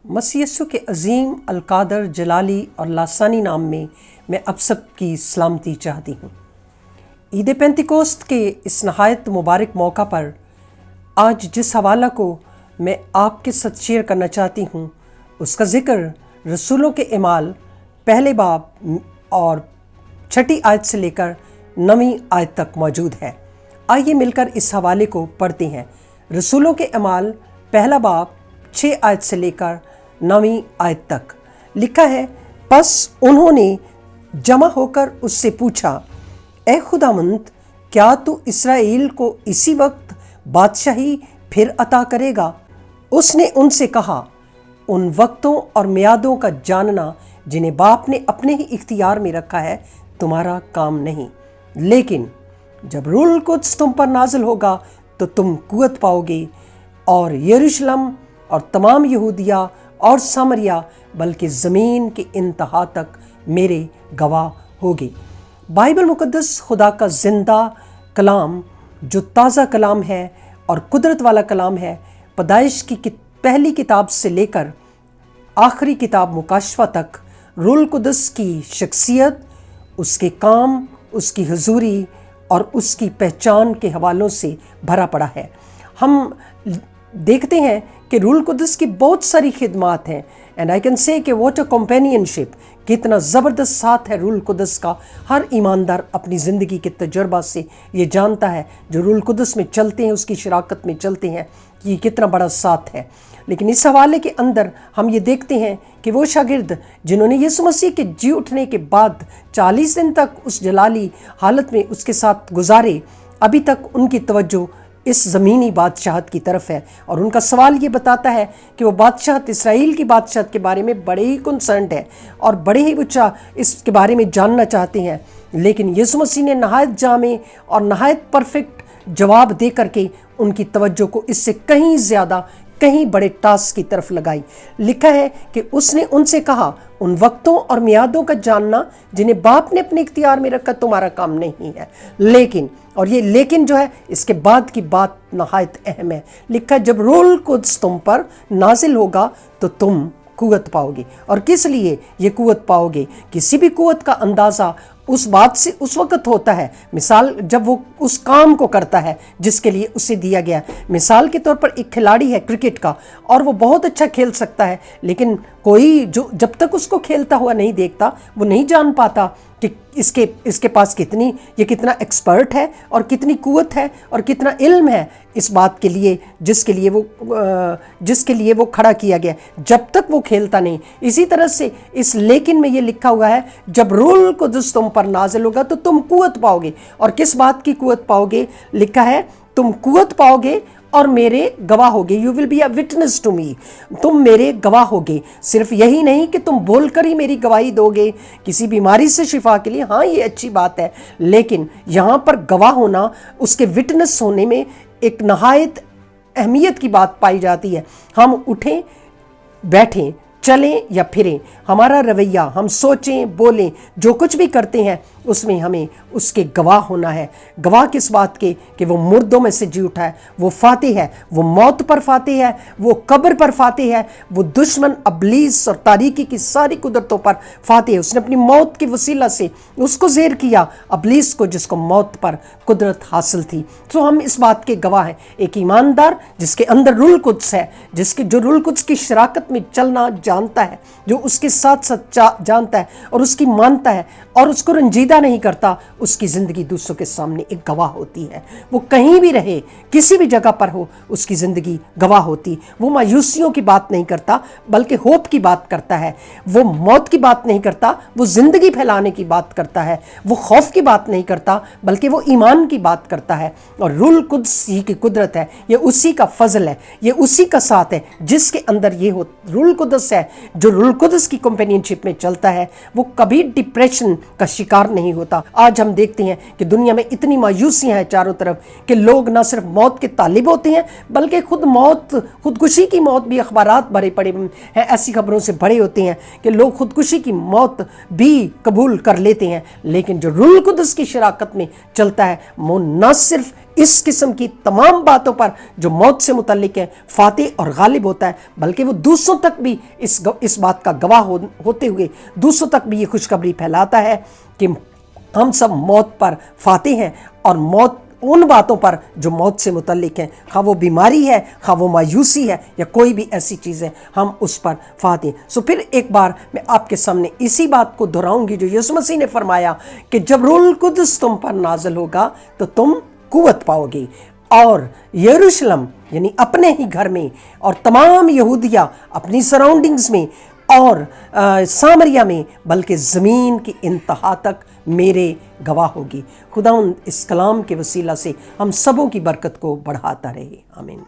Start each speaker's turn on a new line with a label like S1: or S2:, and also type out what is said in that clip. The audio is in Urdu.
S1: مسیح یسوع کے عظیم القادر جلالی اور لاسانی نام میں اب سب کی سلامتی چاہتی ہوں۔ عید پینتیکوست کے اس نہایت مبارک موقع پر آج جس حوالہ کو میں آپ کے ساتھ شیئر کرنا چاہتی ہوں اس کا ذکر رسولوں کے اعمال پہلے باب اور 6 آیت سے لے کر 9 آیت تک موجود ہے۔ آئیے مل کر اس حوالے کو پڑھتے ہیں۔ رسولوں کے اعمال پہلا باب 6 آیت سے لے کر 9 آیت تک لکھا ہے، پس انہوں نے جمع ہو کر اس سے پوچھا، اے خداوند، کیا تو اسرائیل کو اسی وقت بادشاہی پھر عطا کرے گا؟ اس نے ان سے کہا، ان وقتوں اور میعادوں کا جاننا جنہیں باپ نے اپنے ہی اختیار میں رکھا ہے تمہارا کام نہیں، لیکن جب روح القدس تم پر نازل ہوگا تو تم قوت پاؤ گے، اور یروشلم اور تمام یہودیہ اور سامریہ بلکہ زمین کے انتہا تک میرے گواہ ہوگے۔ بائبل مقدس خدا کا زندہ کلام جو تازہ کلام ہے اور قدرت والا کلام ہے، پیدائش کی پہلی کتاب سے لے کر آخری کتاب مکاشفہ تک روح القدس کی شخصیت، اس کے کام، اس کی حضوری اور اس کی پہچان کے حوالوں سے بھرا پڑا ہے۔ ہم دیکھتے ہیں کہ روح القدس کی بہت ساری خدمات ہیں، اینڈ آئی کین سے کہ واٹ اے کمپینین شپ، کتنا زبردست ساتھ ہے روح القدس کا۔ ہر ایماندار اپنی زندگی کے تجربہ سے یہ جانتا ہے، جو روح القدس میں چلتے ہیں، اس کی شراکت میں چلتے ہیں، کہ یہ کتنا بڑا ساتھ ہے۔ لیکن اس حوالے کے اندر ہم یہ دیکھتے ہیں کہ وہ شاگرد جنہوں نے یسوع مسیح کے جی اٹھنے کے بعد 40 دن تک اس جلالی حالت میں اس کے ساتھ گزارے، ابھی تک ان کی توجہ اس زمینی بادشاہت کی طرف ہے، اور ان کا سوال یہ بتاتا ہے کہ وہ بادشاہت، اسرائیل کی بادشاہت کے بارے میں بڑے ہی کنسرنڈ ہے اور بڑے ہی اس کے بارے میں جاننا چاہتے ہیں۔ لیکن یسوع مسیح نے نہایت جامع اور نہایت پرفیکٹ جواب دے کر کے ان کی توجہ کو اس سے کہیں زیادہ، کہیں بڑے ٹاسک کی طرف لگائی۔ لکھا ہے کہ اس نے ان سے کہا، ان وقتوں اور میعادوں کا جاننا جنہیں باپ نے اپنے اختیار میں رکھا تمہارا کام نہیں ہے، لیکن، اور یہ لیکن جو ہے اس کے بعد کی بات نہایت اہم ہے۔ لکھا ہے، جب روح القدس تم پر نازل ہوگا تو تم قوت پاؤ گے۔ اور کس لیے یہ قوت پاؤ گے؟ کسی بھی قوت کا اندازہ اس بات سے اس وقت ہوتا ہے، مثال جب وہ اس کام کو کرتا ہے جس کے لیے اسے دیا گیا۔ مثال کے طور پر ایک کھلاڑی ہے کرکٹ کا، اور وہ بہت اچھا کھیل سکتا ہے، لیکن کوئی جو جب تک اس کو کھیلتا ہوا نہیں دیکھتا وہ نہیں جان پاتا کہ اس کے پاس کتنا ایکسپرٹ ہے اور کتنی قوت ہے اور کتنا علم ہے اس بات کے لیے جس کے لیے وہ کھڑا کیا گیا، جب تک وہ کھیلتا نہیں۔ اسی طرح سے اس لیکن میں یہ لکھا ہوا ہے، جب روح القدس تم پر نازل ہوگا تو تم قوت پاؤ گے۔ اور کس بات کی قوت پاؤ گے؟ لکھا ہے، تم قوت پاؤ گے اور میرے گواہ ہوگے۔ You will be a witness to me, تم میرے گواہ ہوگے۔ صرف یہی نہیں کہ تم بول کر ہی میری گواہی دو گے کسی بیماری سے شفا کے لیے، ہاں یہ اچھی بات ہے، لیکن یہاں پر گواہ ہونا، اس کے وٹنس ہونے میں ایک نہایت اہمیت کی بات پائی جاتی ہے۔ ہم اٹھیں، بیٹھیں، چلیں یا پھریں، ہمارا رویہ، ہم سوچیں، بولیں، جو کچھ بھی کرتے ہیں اس میں ہمیں اس کے گواہ ہونا ہے۔ گواہ کس بات کے؟ کہ وہ مردوں میں سے جی اٹھا ہے، وہ فاتح ہے، وہ موت پر فاتح ہے، وہ قبر پر فاتح ہے، وہ دشمن ابلیس اور تاریکی کی ساری قدرتوں پر فاتح ہے۔ اس نے اپنی موت کے وسیلہ سے اس کو زیر کیا، ابلیس کو، جس کو موت پر قدرت حاصل تھی۔ تو ہم اس بات کے گواہ ہیں۔ ایک ایماندار جس کے اندر روح القدس ہے، جو روح القدس کی شراکت میں چلنا جانتا ہے، جو اس کے ساتھ ساتھ جانتا ہے اور اس کی مانتا ہے اور اس کو رنجیدہ نہیں کرتا، اس کی زندگی دوسروں کے سامنے ایک گواہ ہوتی ہے۔ وہ کہیں بھی رہے، کسی بھی جگہ پر ہو، اس کی زندگی گواہ ہوتی۔ وہ مایوسیوں کی بات نہیں کرتا بلکہ ہوپ کی بات کرتا ہے۔ وہ موت کی بات نہیں کرتا، وہ زندگی پھیلانے کی بات کرتا ہے۔ وہ خوف کی بات نہیں کرتا بلکہ وہ ایمان کی بات کرتا ہے۔ اور روح القدس ہی کی قدرت ہے، یہ اسی کا فضل ہے، یہ اسی کا ساتھ ہے جس کے اندر یہ روح القدس ہے۔ جو روح القدس کی کمپینین شپ میں چلتا ہے وہ کبھی ڈپریشن کا شکار نہیں ہوتا۔ آج ہم دیکھتے ہیں کہ دنیا میں اتنی مایوسیاں ہیں چاروں طرف کہ لوگ نہ صرف موت کے طالب ہوتے ہیں بلکہ خودکشی کی موت بھی اخبارات بھرے پڑے ہیں، ایسی خبروں سے بھرے ہوتے ہیں کہ لوگ خودکشی کی موت بھی قبول کر لیتے ہیں۔ لیکن جو روح القدس کی شراکت میں چلتا ہے وہ نہ صرف اس قسم کی تمام باتوں پر جو موت سے متعلق ہے فاتح اور غالب ہوتا ہے، بلکہ وہ دوسروں تک بھی اس بات کا گواہ ہوتے ہوئے دوسروں تک بھی یہ خوشخبری پھیلاتا ہے کہ ہم سب موت پر فاتح ہیں، اور موت ان باتوں پر جو موت سے متعلق ہیں، خواہ وہ بیماری ہے، خواہ وہ مایوسی ہے، یا کوئی بھی ایسی چیز ہے، ہم اس پر فاتح ہیں۔ سو پھر ایک بار میں آپ کے سامنے اسی بات کو دہراؤں گی جو یسوع مسیح نے فرمایا کہ جب روح القدس تم پر نازل ہوگا تو تم قوت پاؤ گے، اور یروشلم یعنی اپنے ہی گھر میں، اور تمام یہودیہ اپنی سراؤنڈنگز میں، اور سامریہ میں، بلکہ زمین کی انتہا تک میرے گواہ ہوگی۔ خدا اس کلام کے وسیلہ سے ہم سبوں کی برکت کو بڑھاتا رہے، آمین۔